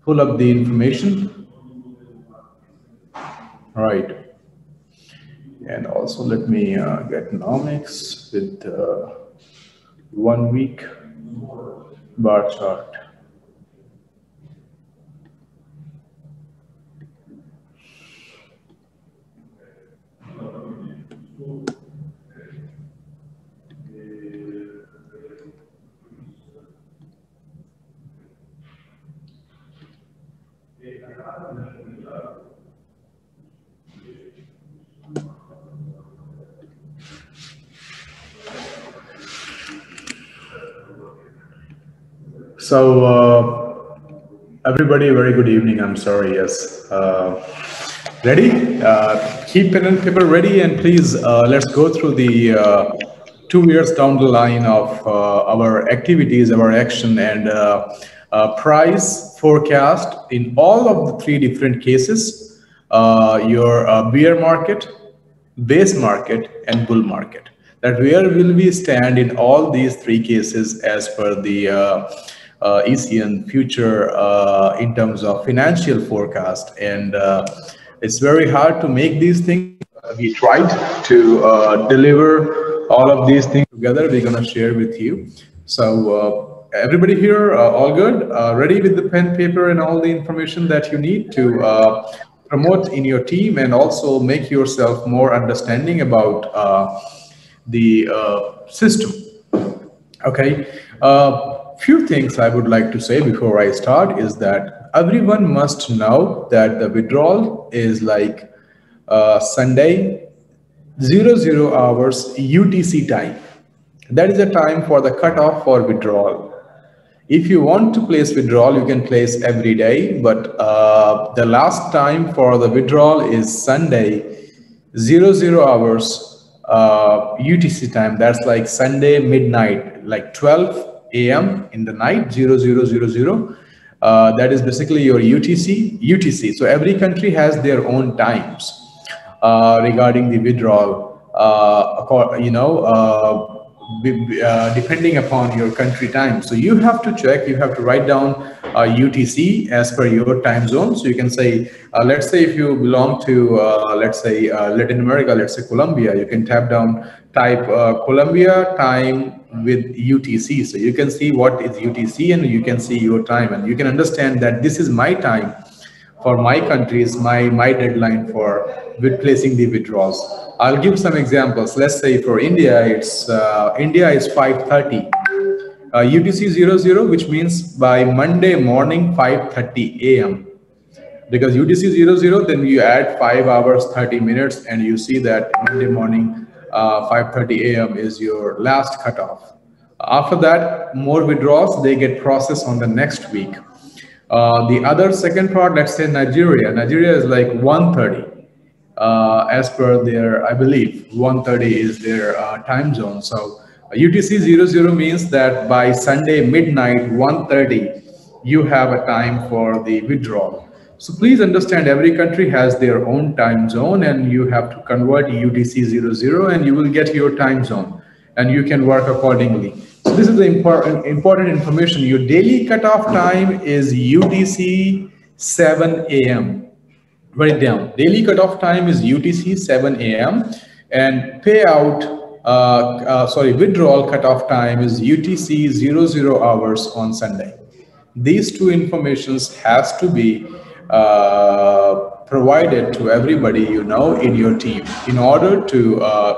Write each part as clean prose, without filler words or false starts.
pull up the information. All right. And also let me get ONYX with 1 week bar chart. So everybody, very good evening. I'm sorry, yes. Ready? Keep pen and paper ready, and please let's go through the 2 years down the line of our activities, our action, and price forecast in all of the 3 different cases, your bear market, base market, and bull market. That where will we stand in all these 3 cases as per the ECN future in terms of financial forecast. And it's very hard to make these things. We tried to deliver all of these things together. We're going to share with you. So everybody here, all good? Ready with the pen, paper, and all the information that you need to promote in your team and also make yourself more understanding about the system. Okay. Few things I would like to say before I start is that everyone must know that the withdrawal is like Sunday 00 hours UTC time. That is the time for the cutoff for withdrawal. If you want to place withdrawal, you can place every day, but the last time for the withdrawal is Sunday 00 hours UTC time. That's like Sunday midnight, like 12 AM in the night, 0000. That is basically your UTC. So every country has their own times regarding the withdrawal, depending upon your country time. So you have to check, you have to write down UTC as per your time zone. So you can say, let's say if you belong to, let's say Latin America, let's say Colombia, you can type Colombia time with UTC. So you can see what is UTC and you can see your time and you can understand that this is my time for my country, is my deadline for placing the withdrawals. I'll give some examples. Let's say for India, it's India is 5:30. UTC 00, which means by Monday morning 5:30 AM. Because UTC 00, then you add 5 hours 30 minutes, and you see that Monday morning 5:30 AM is your last cutoff. After that, more withdrawals, they get processed on the next week. The other second part, let's say Nigeria. Nigeria is like 1:30. As per their, I believe, 1:30 is their time zone. So UTC 00 means that by Sunday midnight 1:30, you have a time for the withdrawal. So please understand, every country has their own time zone, and you have to convert UTC 00, and you will get your time zone, and you can work accordingly. So this is the important information. Your daily cutoff time is UTC 7 AM. Write it down. Daily cutoff time is UTC 7 AM, and withdrawal cutoff time is UTC 00 hours on Sunday. These two informations has to be provided to everybody in your team in order to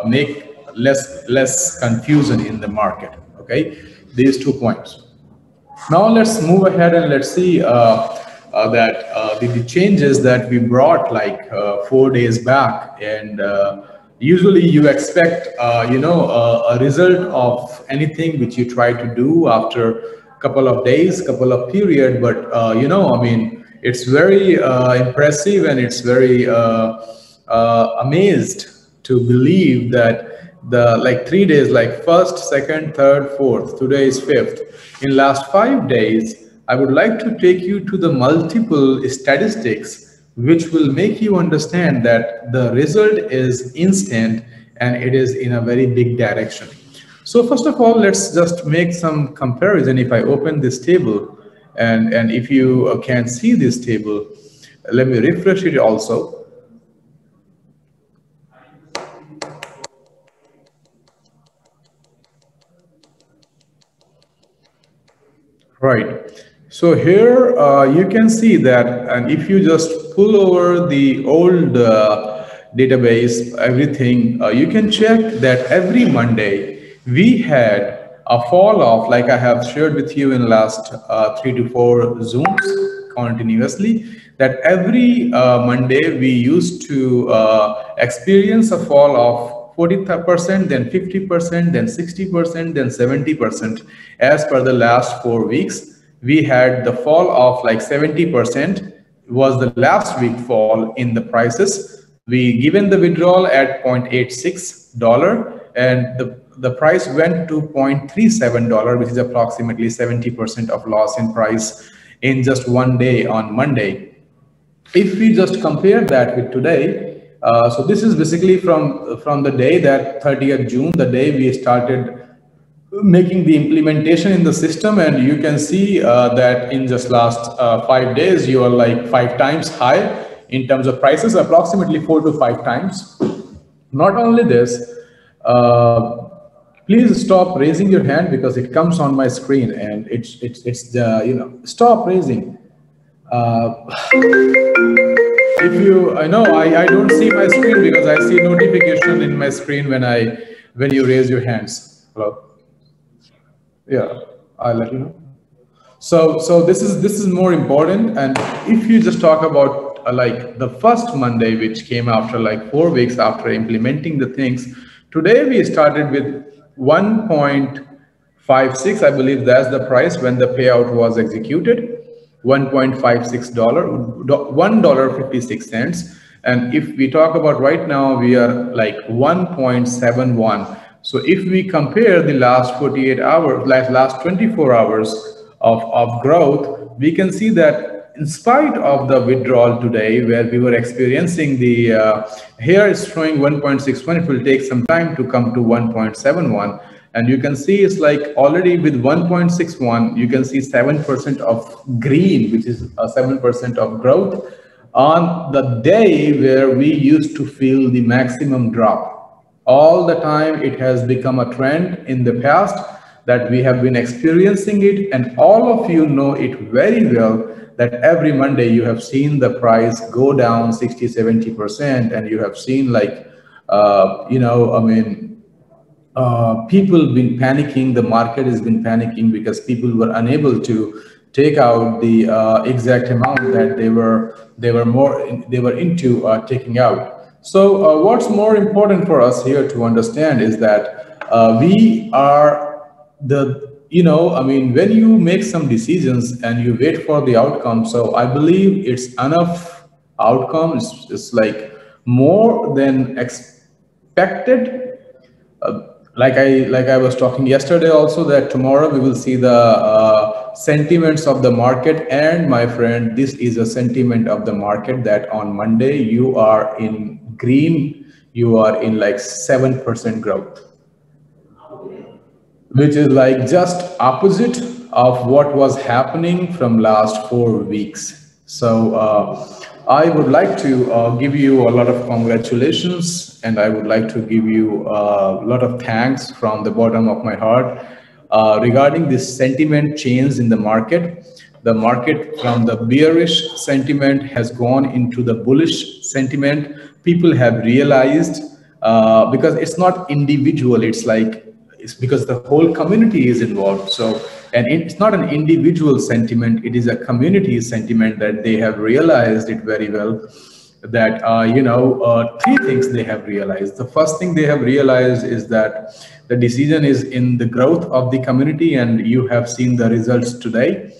make less confusion in the market. Okay, these 2 points. Now let's move ahead and let's see the changes that we brought like 4 days back. And usually you expect a result of anything which you try to do after a couple of days, couple of period, but I mean, it's very impressive, and it's very amazed to believe that the 3 days, like 1st, 2nd, 3rd, 4th, today is 5th. In last 5 days, I would like to take you to the multiple statistics, which will make you understand that the result is instant and it is in a very big direction. So first of all, let's just make some comparison. If I open this table And if you can see this table, let me refresh it also. Right. So here you can see that, and if you just pull over the old database, everything, you can check that every Monday we had a fall off, like I have shared with you in last 3 to 4 Zooms continuously, that every Monday we used to experience a fall of 40%, then 50%, then 60%, then 70%. As per the last 4 weeks, we had the fall of like 70% was the last week fall in the prices. We given the withdrawal at $0.86 and the price went to $0.37, which is approximately 70% of loss in price in just one day on Monday. If we just compare that with today, so this is basically from the day that 30th June, the day we started making the implementation in the system, and you can see that in just last 5 days, you are like 5 times high in terms of prices, approximately 4 to 5 times. Not only this, please stop raising your hand because it comes on my screen and it's stop raising. If you, I know I don't see my screen because I see notification in my screen when you raise your hands. Hello. Yeah, I'll let you know. So this is more important. And if you just talk about like the first Monday, which came after like 4 weeks after implementing the things, today we started with 1.56. I believe that's the price when the payout was executed. $1.56, $1.56. And if we talk about right now, we are like 1.71. So if we compare the last 48 hours, like last 24 hours of growth, we can see that in spite of the withdrawal today, where we were experiencing the, here it's showing 1.61, it will take some time to come to 1.71. And you can see it's like already with 1.61, you can see 7% of green, which is a 7% of growth on the day where we used to feel the maximum drop. All the time it has become a trend in the past that we have been experiencing it, and all of you know it very well that every Monday you have seen the price go down 60–70%, and you have seen like, people been panicking, the market has been panicking because people were unable to take out the exact amount that they were into taking out. So what's more important for us here to understand is that we are when you make some decisions and you wait for the outcome, so I believe it's enough outcome. It's like more than expected. Like I was talking yesterday also, that tomorrow we will see the sentiments of the market, and my friend, this is a sentiment of the market that on Monday you are in green, you are in like 7% growth, which is like just opposite of what was happening from last 4 weeks. So I would like to give you a lot of congratulations, and I would like to give you a lot of thanks from the bottom of my heart regarding this sentiment change in the market. The market from the bearish sentiment has gone into the bullish sentiment. People have realized, because it's not individual, it's because the whole community is involved. So, and it's not an individual sentiment, it is a community sentiment that they have realized it very well. That, 3 things they have realized. The first thing they have realized is that the decision is in the growth of the community, and you have seen the results today.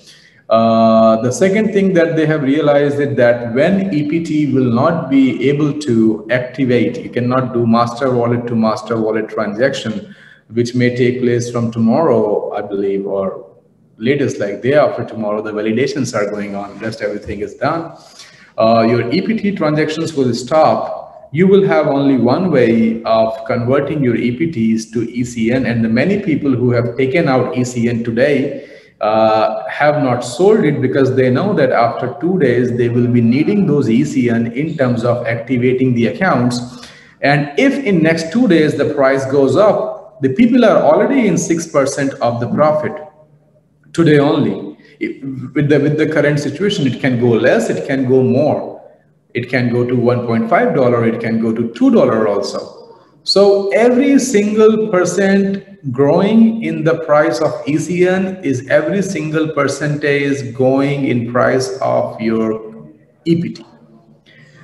The second thing that they have realized is that when EPT will not be able to activate, you cannot do master wallet to master wallet transaction, which may take place from tomorrow, I believe, or latest like day after tomorrow. The validations are going on, rest everything is done. Your EPT transactions will stop. You will have only one way of converting your EPTs to ECN, and the many people who have taken out ECN today, have not sold it because they know that after 2 days they will be needing those ECN in terms of activating the accounts. And if in next 2 days the price goes up, the people are already in 6% of the profit today only. With the current situation, it can go less, it can go more. It can go to $1.5, it can go to $2 also. So every single percent growing in the price of ECN is every single percentage going in price of your EPT.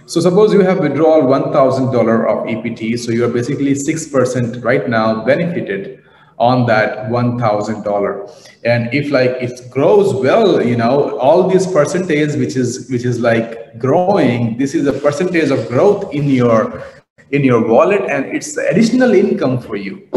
So suppose you have withdrawal $1,000 of EPT, so you're basically 6% right now benefited on that $1,000. And if like it grows well, you know, all these percentage which is like growing, this is a percentage of growth in your wallet, and it's additional income for you.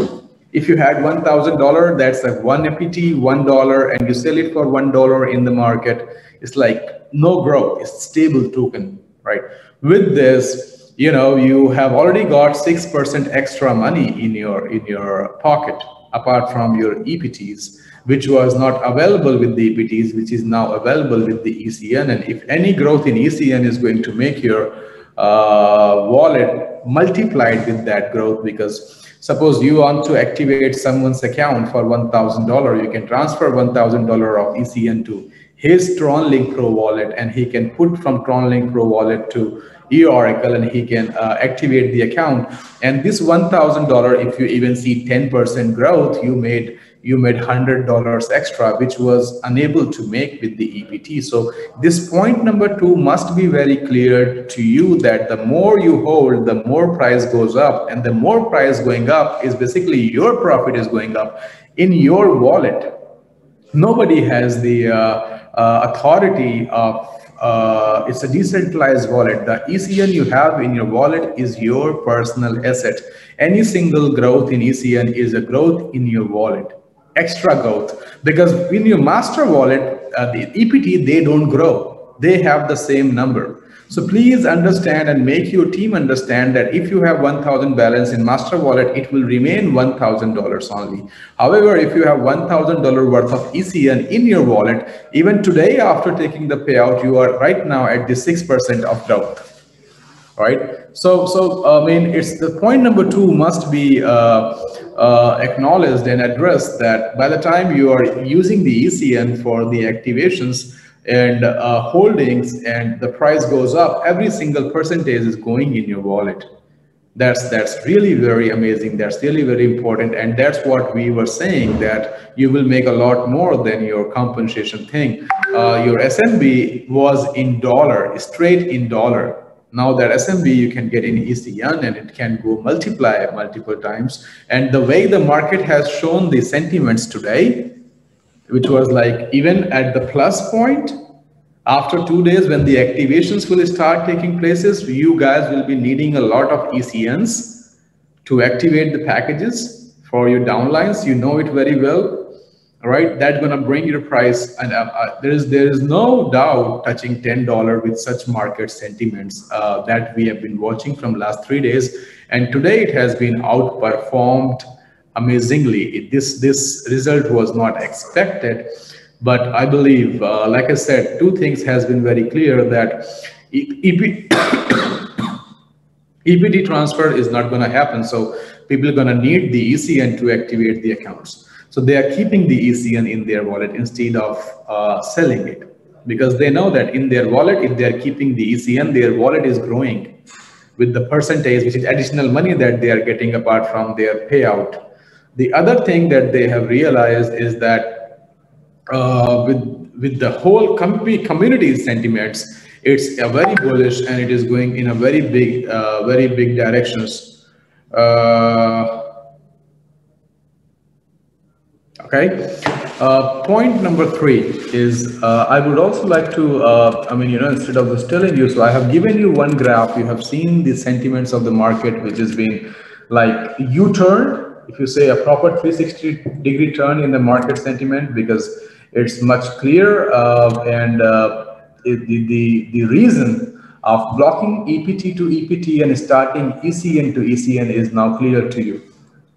If you had $1,000, that's like one EPT, $1, and you sell it for $1 in the market, it's like no growth, it's stable token, right? With this, you know, you have already got 6% extra money in your pocket, apart from your EPTs, which was not available with the EPTs, which is now available with the ECN. And if any growth in ECN is going to make your wallet multiplied with that growth, because suppose you want to activate someone's account for $1,000, you can transfer $1,000 of ECN to his TRONLINK Pro wallet, and he can put from TRONLINK Pro wallet to eOracle, and he can activate the account. And this $1,000, if you even see 10% growth, you made $100 extra, which was unable to make with the EPT. So this point number 2 must be very clear to you, that the more you hold, the more price goes up, and the more price going up is basically your profit is going up in your wallet. Nobody has the authority of it's a decentralized wallet. The ECN you have in your wallet is your personal asset. Any single growth in ECN is a growth in your wallet, extra growth, because in your master wallet, the EPT, they don't grow. They have the same number. So please understand and make your team understand that if you have 1,000 balance in master wallet, it will remain $1,000 only. However, if you have $1,000 worth of ECN in your wallet, even today after taking the payout, you are right now at the 6% of growth. Right? So I mean, it's the point number 2 must be acknowledged and addressed, that by the time you are using the ECN for the activations and holdings, and the price goes up, every single percentage is going in your wallet. That's really very amazing. That's really very important, and that's what we were saying, that you will make a lot more than your compensation thing. Your SMB was in dollar, straight in dollar. Now that SMB you can get in ECN, and it can go multiply multiple times. And the way the market has shown the sentiments today, which was like even at the plus point, after 2 days when the activations will start taking places, you guys will be needing a lot of ECNs to activate the packages for your downlines. You know it very well, right? That's gonna bring your price, and there is no doubt touching $10 with such market sentiments that we have been watching from last 3 days, and today it has been outperformed amazingly. This result was not expected, but I believe, like I said, 2 things has been very clear, that EPT transfer is not going to happen. So people are going to need the ECN to activate the accounts. So they are keeping the ECN in their wallet instead of selling it, because they know that in their wallet, if they are keeping the ECN, their wallet is growing with the percentage, which is additional money that they are getting apart from their payout. The other thing that they have realized is that with the whole community sentiments, it's a very bullish, and it is going in a very big directions. Okay. Point number 3 is I would also like to, I mean, you know, instead of just telling you, so I have given you one graph. You have seen the sentiments of the market, which has been like U-turn. If you say a proper 360-degree turn in the market sentiment, because it's much clearer, and the reason of blocking EPT to EPT and starting ECN to ECN is now clear to you,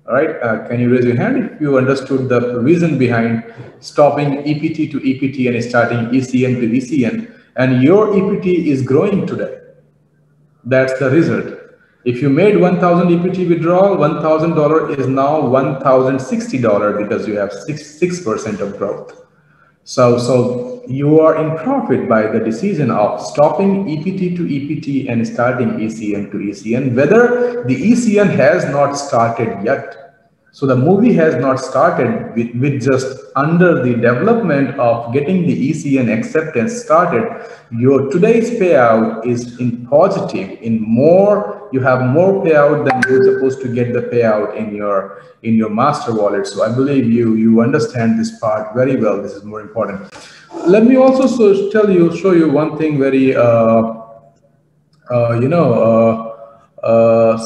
All right, can you raise your hand if you understood the reason behind stopping EPT to EPT and starting ECN to ECN, and your EPT is growing today? That's the result. If you made 1,000 EPT withdrawal, $1,000 is now $1,060 because you have 6% of growth. So you are in profit by the decision of stopping EPT to EPT and starting ECN to ECN, whether the ECN has not started yet. So the movie has not started with just under the development of getting the ECN acceptance started. Your today's payout is in positive, in more, you have more payout than you're supposed to get the payout in your master wallet. So I believe you understand this part very well. This is more important. Let me also show you one thing very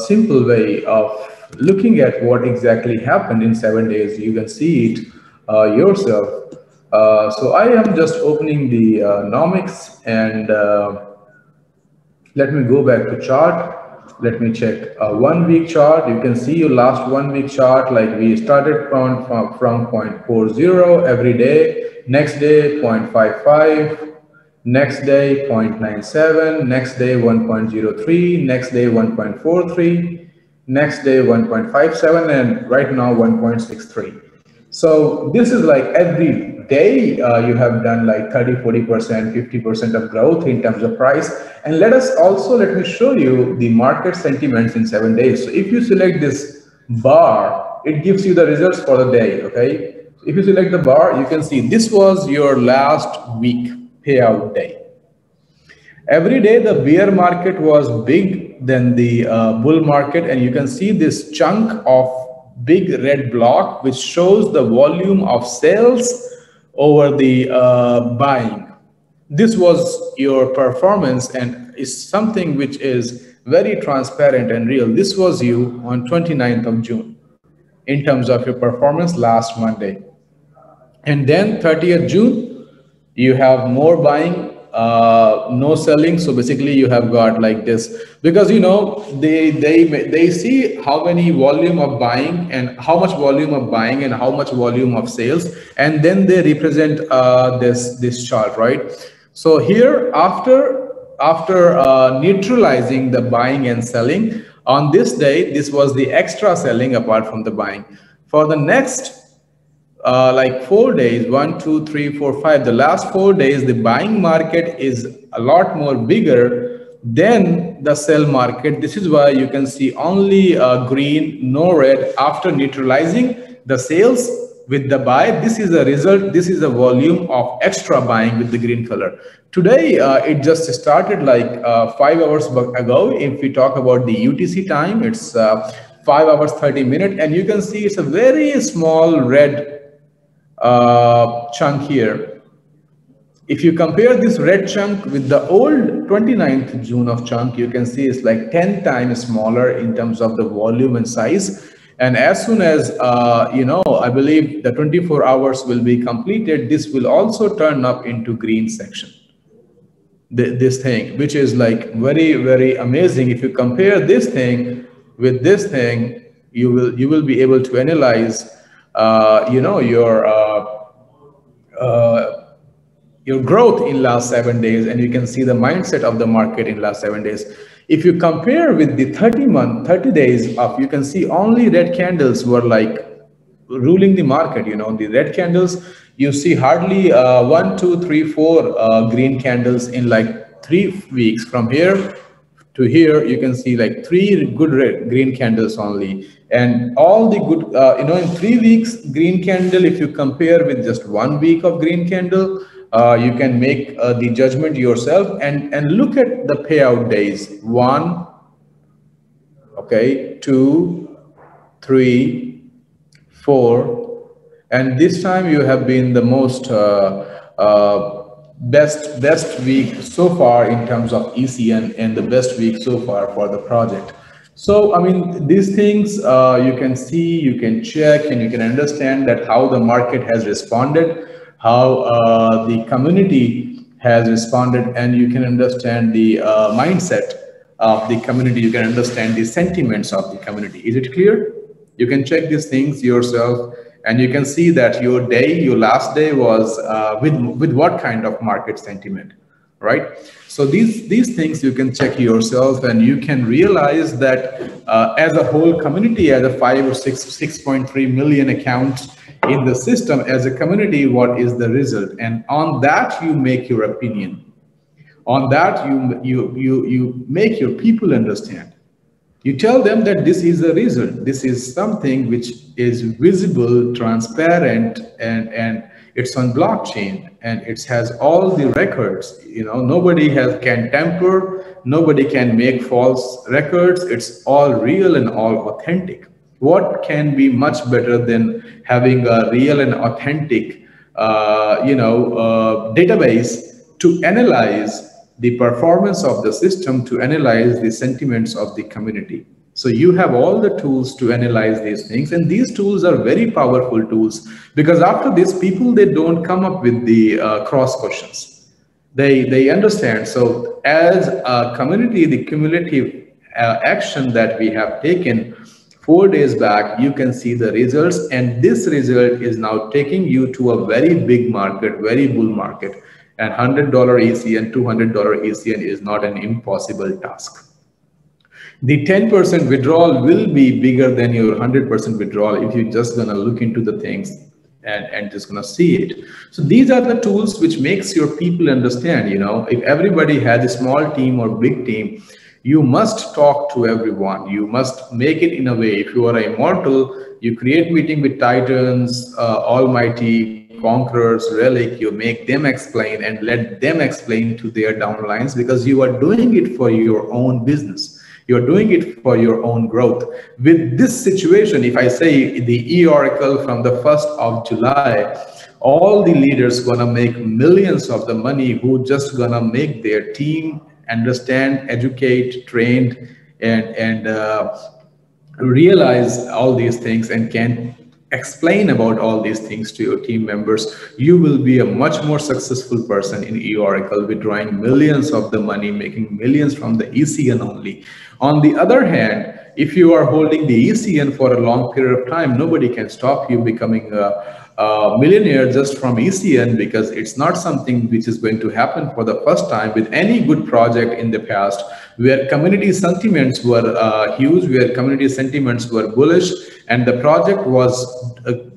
simple way of looking at what exactly happened in 7 days. You can see it yourself. So I am just opening the ONYX, and let me go back to chart. Let me check a 1 week chart. You can see your last 1 week chart, like we started from 0.40 every day, next day 0.55, next day 0.97, next day 1.03, next day 1.43, next day 1.57, and right now 1.63. So this is like every day you have done like 30, 40%, 50% of growth in terms of price. And let me show you the market sentiments in 7 days. So if you select this bar, it gives you the results for the day, okay? If you select the bar, you can see this was your last week payout day. Every day the bear market was big than the bull market, and you can see this chunk of big red block which shows the volume of sales over the buying. This was your performance, and is something which is very transparent and real. This was you on 29th of June in terms of your performance last Monday. And then 30th June, you have more buying, no selling. So basically you have got like this, because they see how many volume of buying and how much volume of buying and how much volume of sales, and then they represent this chart, right? So here after neutralizing the buying and selling on this day, this was the extra selling apart from the buying. For the next like 4 days, 1, 2, 3, 4, 5, the last 4 days, the buying market is a lot more bigger than the sell market. This is why you can see only green, no red after neutralizing the sales with the buy. This is the result. This is the volume of extra buying with the green color. Today, it just started like 5 hours ago. If we talk about the UTC time, it's 5 hours, 30 minutes, and you can see it's a very small red chunk here. If you compare this red chunk with the old 29th June of chunk, you can see it's like 10 times smaller in terms of the volume and size. And as soon as, I believe the 24 hours will be completed, this will also turn up into green section. This thing, which is like very, very amazing. If you compare this thing with this thing, you will be able to analyze your growth in last 7 days, and you can see the mindset of the market in last 7 days. If you compare with the 30 days of, you can see only red candles were like ruling the market. The red candles, you see hardly 1, 2, 3, 4 green candles in like 3 weeks. From here to here, you can see like 3 good green candles only, and all the good in 3 weeks green candle. If you compare with just 1 week of green candle, you can make the judgment yourself, and look at the payout days. 1, okay, 2, 3, 4, and this time you have been the most best week so far in terms of ECN, and the best week so far for the project. So I mean, these things you can see, you can check, and you can understand that how the market has responded, how the community has responded, and you can understand the mindset of the community. You can understand the sentiments of the community. Is it clear? You can check these things yourself, and you can see that your last day was with what kind of market sentiment, right? So these things you can check yourself, and you can realize that as a whole community, as a 6.3 million accounts in the system, as a community, what is the result? And on that you make your opinion. On that you make your people understand. You tell them that this is the result. This is something which is visible, transparent, and it's on blockchain, and it has all the records. You know, nobody can tamper, nobody can make false records. It's all real and all authentic. What can be much better than having a real and authentic, database to analyze the performance of the system, to analyze the sentiments of the community? So you have all the tools to analyze these things, and these tools are very powerful tools, because after this, people, they don't come up with the cross questions. They understand. So as a community, the cumulative action that we have taken 4 days back, you can see the results, and this result is now taking you to a very big market, very bull market. And $100 ECN, $200 ECN is not an impossible task. The 10% withdrawal will be bigger than your 100% withdrawal if you're just gonna look into the things and just gonna see it. So these are the tools which makes your people understand. You know, if everybody has a small team or big team, you must talk to everyone. You must make it in a way. If you are immortal, you create meeting with titans, almighty, conquerors, relic, you make them explain and let them explain to their downlines, because you are doing it for your own business. You're doing it for your own growth. With this situation, if I say the e-Oracle from the 1st of July, all the leaders gonna make millions of the money, who just gonna make their team understand, educate, trained, and realize all these things and can explain about all these things to your team members. You will be a much more successful person in e-Oracle, withdrawing millions of the money, making millions from the ECN only. On the other hand, if you are holding the ECN for a long period of time, nobody can stop you becoming a millionaire just from ECN, because it's not something which is going to happen for the first time. With any good project in the past, where community sentiments were huge, where community sentiments were bullish, and the project was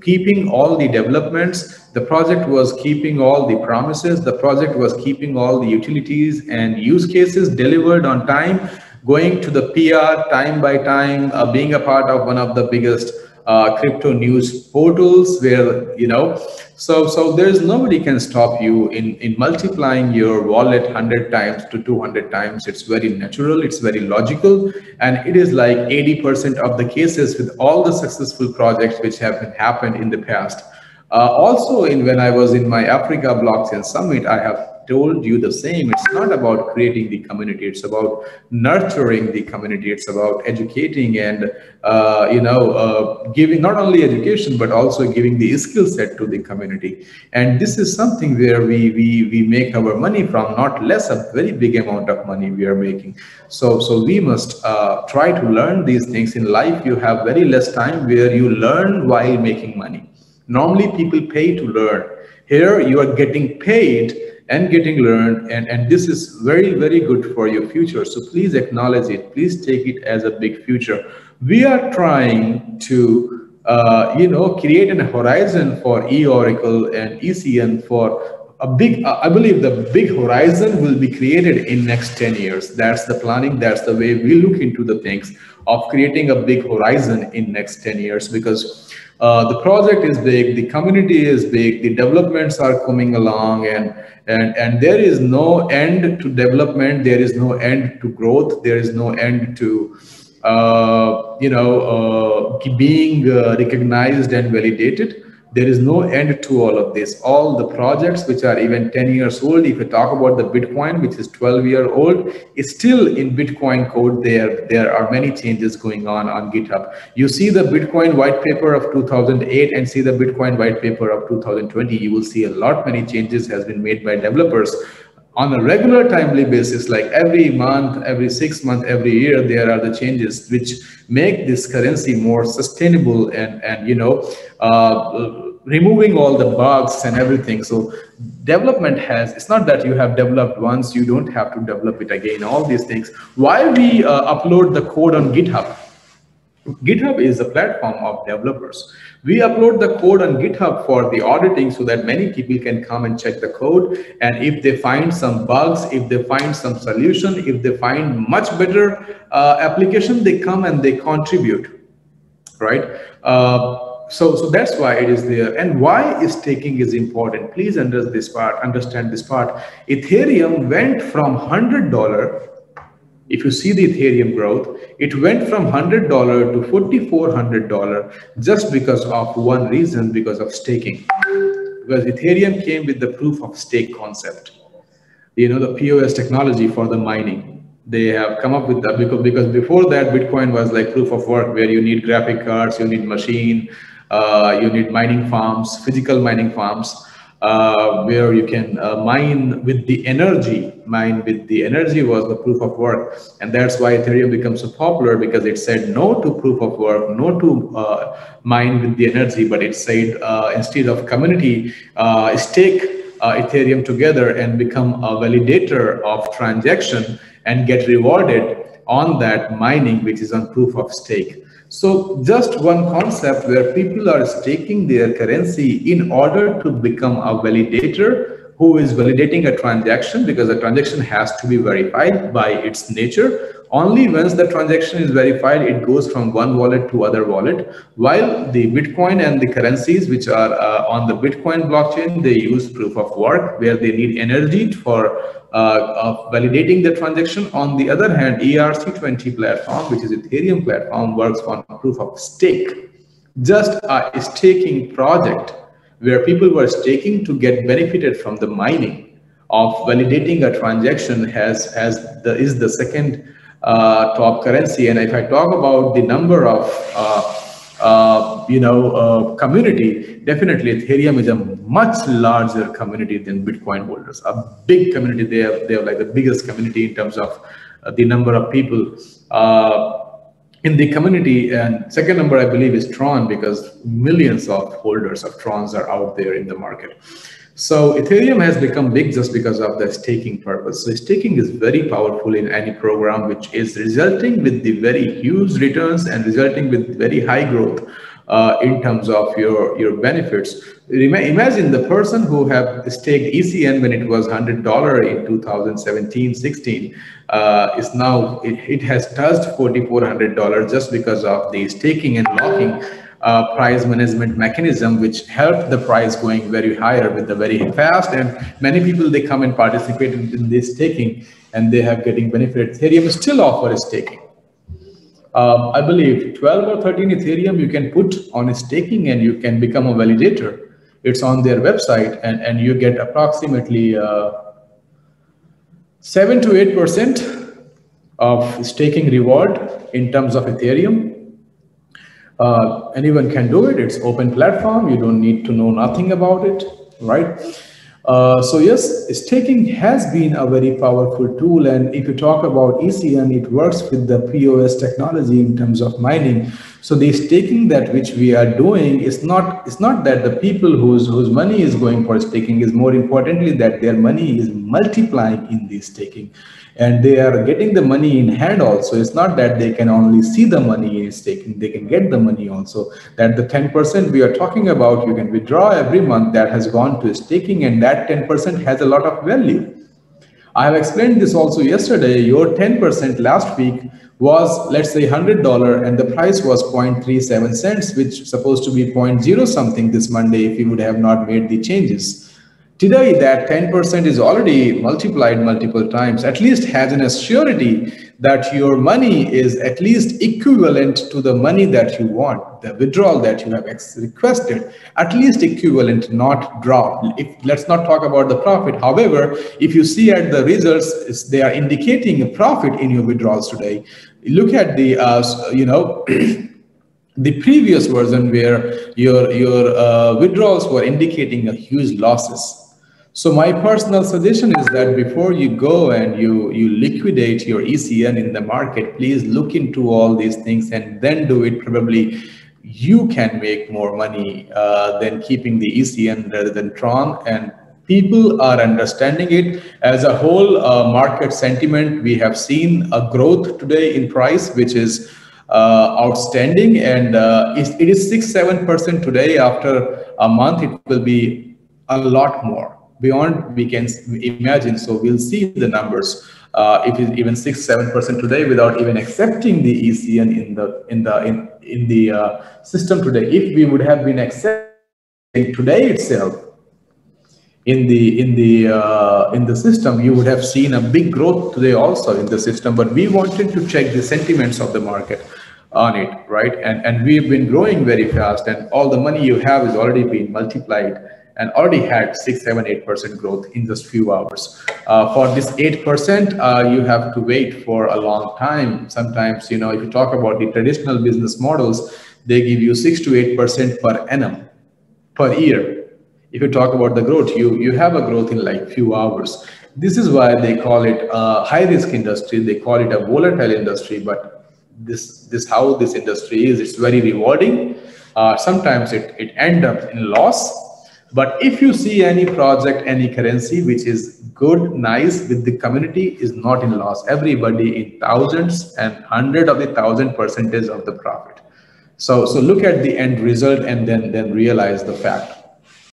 keeping all the developments, the project was keeping all the promises, the project was keeping all the utilities and use cases delivered on time, going to the PR time by time, being a part of one of the biggest crypto news portals, where, you know, so there's nobody can stop you in multiplying your wallet 100 times to 200 times. It's very natural, it's very logical, and it is like 80% of the cases with all the successful projects which have happened in the past. Also, when I was in my Africa Blockchain Summit, I have told you the same. It's not about creating the community, it's about nurturing the community, it's about educating and giving not only education but also giving the skill set to the community. And this is something where we make our money from, not less, a very big amount of money we are making. So we must try to learn these things. In life you have very less time where you learn while making money. Normally people pay to learn. Here you are getting paid and getting learned, and this is very, very good for your future. So please acknowledge it, please take it as a big future. We are trying to create an horizon for e-Oracle and ECN for a big, I believe the big horizon will be created in next 10 years. That's the planning, that's the way we look into the things of creating a big horizon in next 10 years, because the project is big, the community is big, the developments are coming along, and there is no end to development, there is no end to growth, there is no end to being recognized and validated. There is no end to all of this. All the projects which are even 10 years old, if you talk about the Bitcoin, which is 12-year-old, is still in Bitcoin code. There are many changes going on GitHub. You see the Bitcoin white paper of 2008 and see the Bitcoin white paper of 2020. You will see a lot many changes has been made by developers. On a regular timely basis, like every month, every 6 months, every year, there are the changes which make this currency more sustainable and removing all the bugs and everything. So development has, it's not that you have developed once, you don't have to develop it again, all these things. Why we upload the code on GitHub? GitHub is a platform of developers. We upload the code on GitHub for the auditing so that many people can come and check the code. And if they find some bugs, if they find some solution, if they find much better application, they come and they contribute, right? So that's why it is there. And why staking is important. Please understand this part. Ethereum went from $100. If you see the Ethereum growth, it went from $100 to $4,400 just because of one reason, because of staking. Because Ethereum came with the proof of stake concept. The POS technology for the mining. They have come up with that because before that, Bitcoin was like proof of work, where you need graphic cards, you need machine, you need mining farms, physical mining farms. Where you can mine with the energy. Mine with the energy was the proof of work, and that's why Ethereum becomes so popular, because it said no to proof of work, no to mine with the energy, but it said instead of community, stake Ethereum together and become a validator of transaction and get rewarded on that mining, which is on proof of stake. So just one concept where people are staking their currency in order to become a validator who is validating a transaction, because a transaction has to be verified by its nature. Only once the transaction is verified, it goes from one wallet to other wallet. While the Bitcoin and the currencies which are on the Bitcoin blockchain, they use proof of work, where they need energy for validating the transaction. On the other hand, ERC20 platform, which is Ethereum platform, works on proof of stake. Just a staking project where people were staking to get benefited from the mining of validating a transaction is the second top currency. And if I talk about the number of community, definitely Ethereum is a much larger community than Bitcoin holders. A big community. They have like the biggest community in terms of the number of people in the community. And second number, I believe, is Tron, because millions of holders of Trons are out there in the market. So Ethereum has become big just because of the staking purpose. So staking is very powerful in any program which is resulting with the very huge returns and resulting with very high growth in terms of your benefits. Imagine the person who have staked ECN when it was $100 in 2017-16 is now, it has touched $4,400 just because of the staking and locking price management mechanism, which helped the price going very higher with the very fast. And many people, they come and participate in this staking and they have getting benefit. Ethereum still offers staking. I believe 12 or 13 Ethereum you can put on staking and you can become a validator. It's on their website, and you get approximately 7 to 8% of staking reward in terms of Ethereum. Anyone can do it. It's open platform. You don't need to know nothing about it, right? So yes, staking has been a very powerful tool. And if you talk about ECN, it works with the POS technology in terms of mining. So the staking that which we are doing is not that the people whose money is going for staking, is more importantly that their money is multiplying in the staking. And they are getting the money in hand also. It's not that they can only see the money in staking, they can get the money also. That the 10% we are talking about, you can withdraw every month, that has gone to staking, and that 10% has a lot of value. I have explained this also yesterday. Your 10% last week was, let's say, $100, and the price was 0.37 cents, which is supposed to be 0.0 something this Monday if you would have not made the changes. Today, that 10% is already multiplied multiple times, at least has an assurity that your money is at least equivalent to the money that you want, the withdrawal that you have requested, at least equivalent, not drop. Let's not talk about the profit. However, if you see at the results, they are indicating a profit in your withdrawals today. Look at the, the previous version where your withdrawals were indicating a huge losses. So my personal suggestion is that before you go and you liquidate your ECN in the market, please look into all these things and then do it. Probably you can make more money than keeping the ECN rather than Tron, and people are understanding it as a whole. Market sentiment, we have seen a growth today in price, which is outstanding, and it is 6-7% today. After a month, it will be a lot more beyond we can imagine. So we'll see the numbers. If it's even 6-7% today without even accepting the ECN in the system today. If we would have been accepting today itself in the system, you would have seen a big growth today also in the system. But we wanted to check the sentiments of the market on it, right? And we've been growing very fast, and all the money you have is already been multiplied and already had 6-7-8% growth in just few hours. For this 8%, you have to wait for a long time. Sometimes, if you talk about the traditional business models, they give you 6-8% per annum per year. If you talk about the growth, you have a growth in like few hours. This is why they call it a high risk industry. They call it a volatile industry, but this how this industry is. It's very rewarding. Sometimes it ends up in loss. But if you see any project, any currency which is good, nice with the community, is not in loss. Everybody in thousands and 100 of the 1,000% of the profit. So look at the end result and then realize the fact.